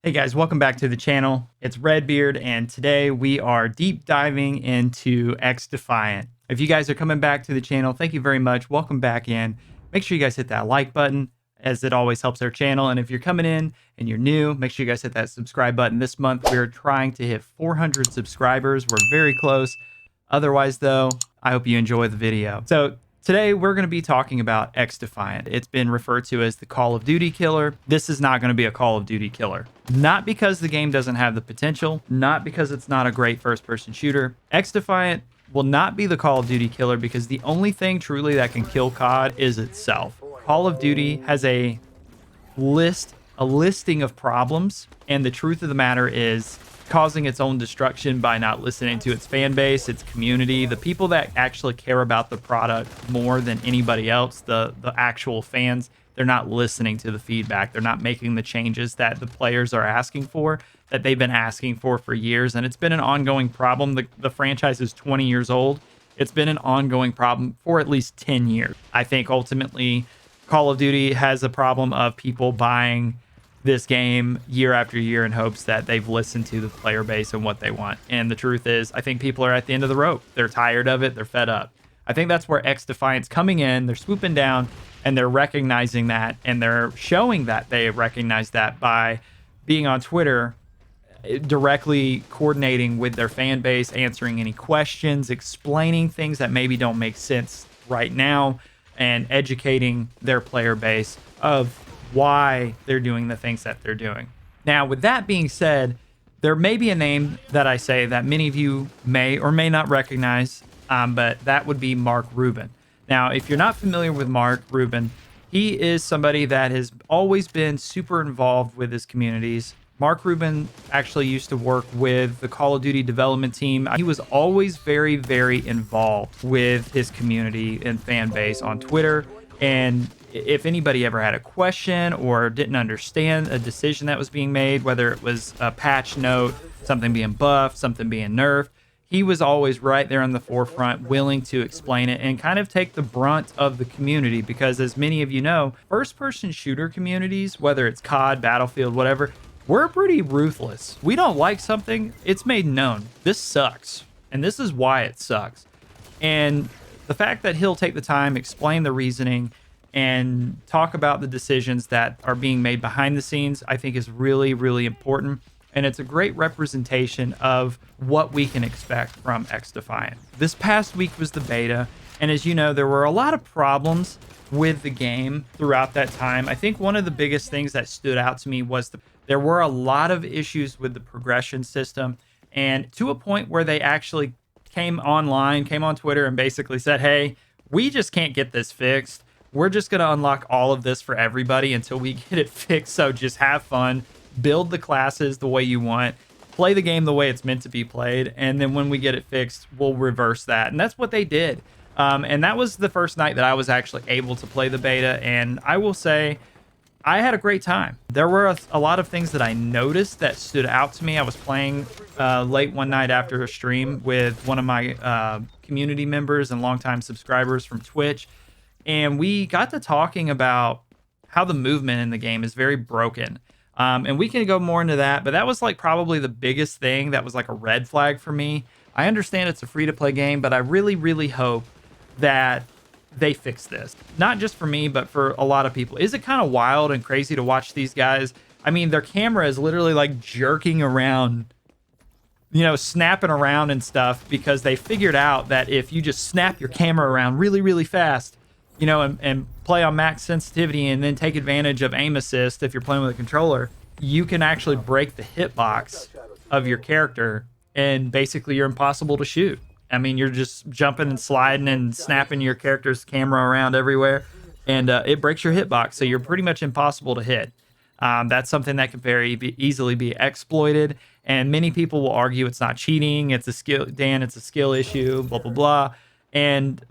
Hey guys, welcome back to the channel. It's Redbeard, and today we are deep diving into XDefiant. If you guys are coming back to the channel, thank you very much. Welcome back in. Make sure you guys hit that like button, as it always helps our channel. And if you're coming in and you're new, make sure you guys hit that subscribe button. This month, we're trying to hit 400 subscribers. We're very close. Otherwise, though, I hope you enjoy the video. So today, we're going to be talking about XDefiant. It's been referred to as the Call of Duty killer. This is not going to be a Call of Duty killer. Not because the game doesn't have the potential, not because it's not a great first-person shooter. XDefiant will not be the Call of Duty killer because the only thing truly that can kill COD is itself. Call of Duty has a listing of problems, and the truth of the matter is causing its own destruction by not listening to its fan base, its community, the people that actually care about the product more than anybody else, the actual fans. They're not listening to the feedback. They're not making the changes that the players are asking for, that they've been asking for years. And it's been an ongoing problem. The franchise is 20 years old. It's been an ongoing problem for at least 10 years. I think ultimately Call of Duty has a problem of people buying this game year after year in hopes that they've listened to the player base and what they want. And the truth is, I think people are at the end of the rope. They're tired of it. They're fed up. I think that's where XDefiant's coming in. They're swooping down and they're recognizing that, and they're showing that they recognize that by being on Twitter, directly coordinating with their fan base, answering any questions, explaining things that maybe don't make sense right now, and educating their player base of why they're doing the things that they're doing. Now, with that being said, there may be a name that I say that many of you may or may not recognize, but that would be Mark Rubin. Now, if you're not familiar with Mark Rubin, he is somebody that has always been super involved with his communities. Mark Rubin actually used to work with the Call of Duty development team. He was always very, very involved with his community and fan base on Twitter. And if anybody ever had a question or didn't understand a decision that was being made, whether it was a patch note, something being buffed, something being nerfed, he was always right there on the forefront, willing to explain it and kind of take the brunt of the community. Because as many of you know, first-person shooter communities, whether it's COD, Battlefield, whatever, we're pretty ruthless. We don't like something, it's made known. This sucks, and this is why it sucks. And the fact that he'll take the time, explain the reasoning, and talk about the decisions that are being made behind the scenes, I think is really, really important. And it's a great representation of what we can expect from XDefiant. This past week was the beta, and as you know, there were a lot of problems with the game throughout that time. I think one of the biggest things that stood out to me was there were a lot of issues with the progression system, and to a point where they actually came on Twitter and basically said, hey, we just can't get this fixed. We're just going to unlock all of this for everybody until we get it fixed. So just have fun, build the classes the way you want, play the game the way it's meant to be played. And then when we get it fixed, we'll reverse that. And that's what they did. And that was the first night that I was actually able to play the beta. And I will say, I had a great time. There were a lot of things that I noticed that stood out to me. I was playing late one night after a stream with one of my community members and longtime subscribers from Twitch. And we got to talking about how the movement in the game is very broken. And we can go more into that, but that was like probably the biggest thing that was like a red flag for me. I understand it's a free-to-play game, but I really, really hope that they fix this. Not just for me, but for a lot of people. Is it kind of wild and crazy to watch these guys? I mean, their camera is literally like jerking around, snapping around and stuff, because they figured out that if you just snap your camera around really, really fast, and play on max sensitivity and then take advantage of aim assist if you're playing with a controller, you can actually break the hitbox of your character, and basically you're impossible to shoot. I mean, you're just jumping and sliding and snapping your character's camera around everywhere, and it breaks your hitbox, so you're pretty much impossible to hit. That's something that can easily be exploited, and many people will argue it's not cheating, it's a skill, Dan, it's a skill issue, blah, blah, blah. And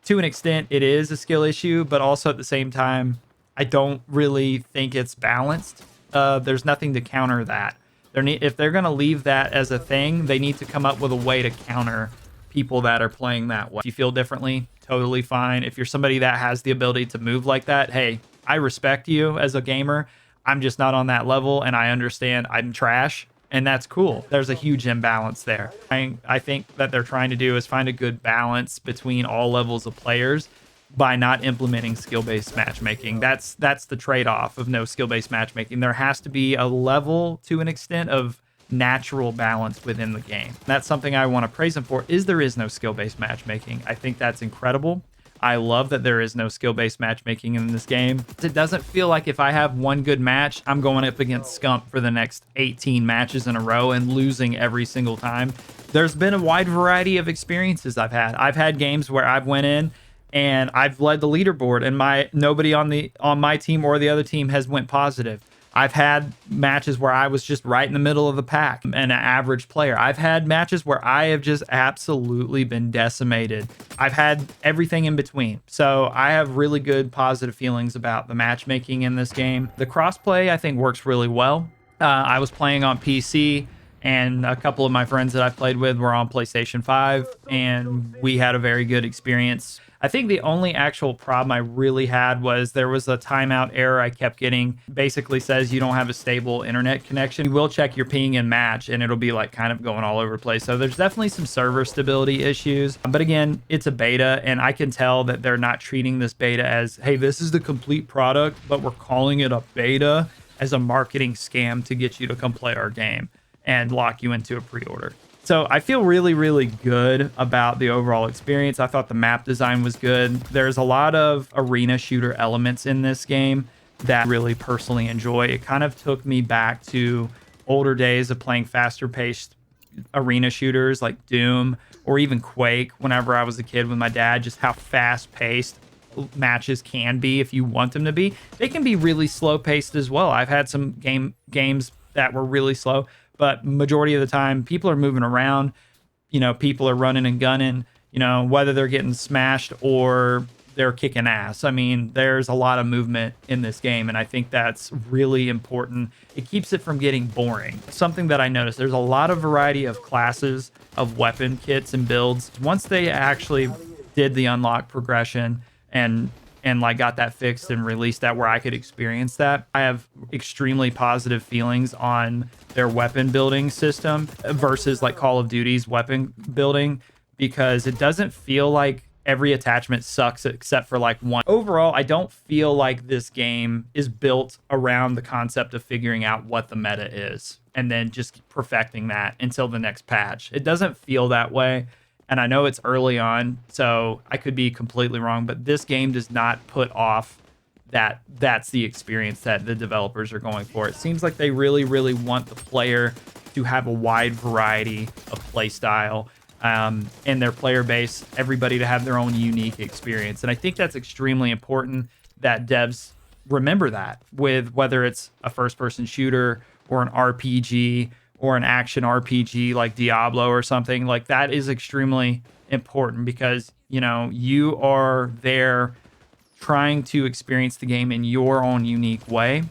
to an extent, it is a skill issue, but also at the same time, I don't really think it's balanced. There's nothing to counter that. If they're going to leave that as a thing, they need to come up with a way to counter people that are playing that way. If you feel differently, totally fine. If you're somebody that has the ability to move like that, hey, I respect you as a gamer. I'm just not on that level, and I understand I'm trash, and that's cool. There's a huge imbalance there. I think that they're trying to do is find a good balance between all levels of players by not implementing skill-based matchmaking. That's the trade-off of no skill-based matchmaking. There has to be a level, to an extent, of natural balance within the game. That's something I want to praise them for, is there is no skill-based matchmaking. I think that's incredible. I love that there is no skill-based matchmaking in this game. It doesn't feel like if I have one good match, I'm going up against Scump for the next 18 matches in a row and losing every single time. There's been a wide variety of experiences I've had. I've had games where I've went in and I've led the leaderboard, and nobody on my team or the other team has went positive. I've had matches where I was just right in the middle of the pack and an average player. I've had matches where I have just absolutely been decimated. I've had everything in between. So I have really good positive feelings about the matchmaking in this game. The crossplay, I think, works really well. I was playing on PC, and a couple of my friends that I played with were on PlayStation 5, and we had a very good experience. I think the only actual problem I really had was there was a timeout error I kept getting. Basically says you don't have a stable internet connection. You will check your ping and match, and it'll be like kind of going all over the place. So there's definitely some server stability issues. But again, it's a beta, and I can tell that they're not treating this beta as, hey, this is the complete product, but we're calling it a beta as a marketing scam to get you to come play our game and lock you into a pre-order. So I feel really, really good about the overall experience. I thought the map design was good. There's a lot of arena shooter elements in this game that I really personally enjoy. It kind of took me back to older days of playing faster paced arena shooters like Doom or even Quake whenever I was a kid with my dad, just how fast paced matches can be if you want them to be. They can be really slow paced as well. I've had some games that were really slow, but majority of the time people are moving around, people are running and gunning, whether they're getting smashed or they're kicking ass. I mean, there's a lot of movement in this game, and I think that's really important. It keeps it from getting boring. Something that I noticed, there's a lot of variety of classes of weapon kits and builds. Once they actually did the unlock progression and like got that fixed and released that where I could experience that, I have extremely positive feelings on their weapon building system versus like Call of Duty's weapon building, because it doesn't feel like every attachment sucks except for like one. Overall, I don't feel like this game is built around the concept of figuring out what the meta is and then just perfecting that until the next patch. It doesn't feel that way. And I know it's early on, so I could be completely wrong, but this game does not put off that that's the experience that the developers are going for. It seems like they really, really want the player to have a wide variety of play style and their player base, everybody to have their own unique experience. And I think that's extremely important that devs remember that with whether it's a first-person shooter or an RPG or an action RPG like Diablo or something. Like, that is extremely important because, you are there trying to experience the game in your own unique way.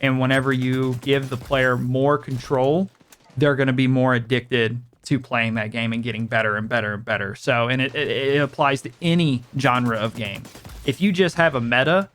And whenever you give the player more control, they're going to be more addicted to playing that game and getting better and better and better. So, and it applies to any genre of game. If you just have a meta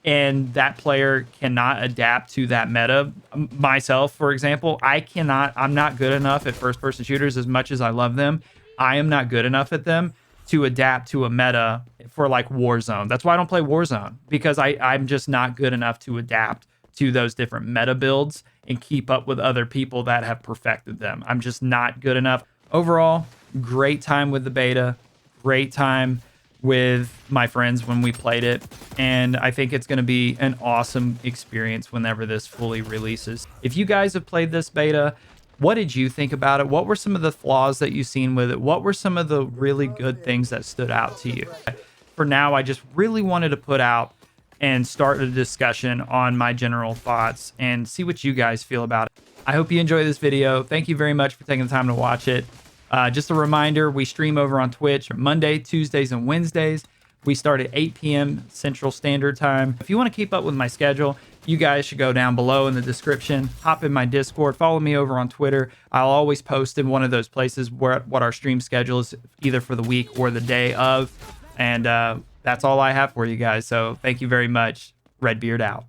and that player cannot adapt to that meta, myself, for example, I'm not good enough at first-person shooters as much as I love them. I am not good enough at them to adapt to a meta for like Warzone. That's why I don't play Warzone, because I'm just not good enough to adapt to those different meta builds and keep up with other people that have perfected them. I'm just not good enough. Overall, great time with the beta, great time with my friends when we played it, and I think it's going to be an awesome experience whenever this fully releases. If you guys have played this beta, what did you think about it? What were some of the flaws that you've seen with it? What were some of the really good things that stood out to you? For now, I just really wanted to put out and start a discussion on my general thoughts and see what you guys feel about it. I hope you enjoy this video. Thank you very much for taking the time to watch it. Just a reminder, we stream over on Twitch Monday, Tuesdays, and Wednesdays. We start at 8 p.m. Central Standard Time. If you want to keep up with my schedule, you guys should go down below in the description, hop in my Discord, follow me over on Twitter. I'll always post in one of those places what our stream schedule is, either for the week or the day of. And that's all I have for you guys. So thank you very much. Redbeard out.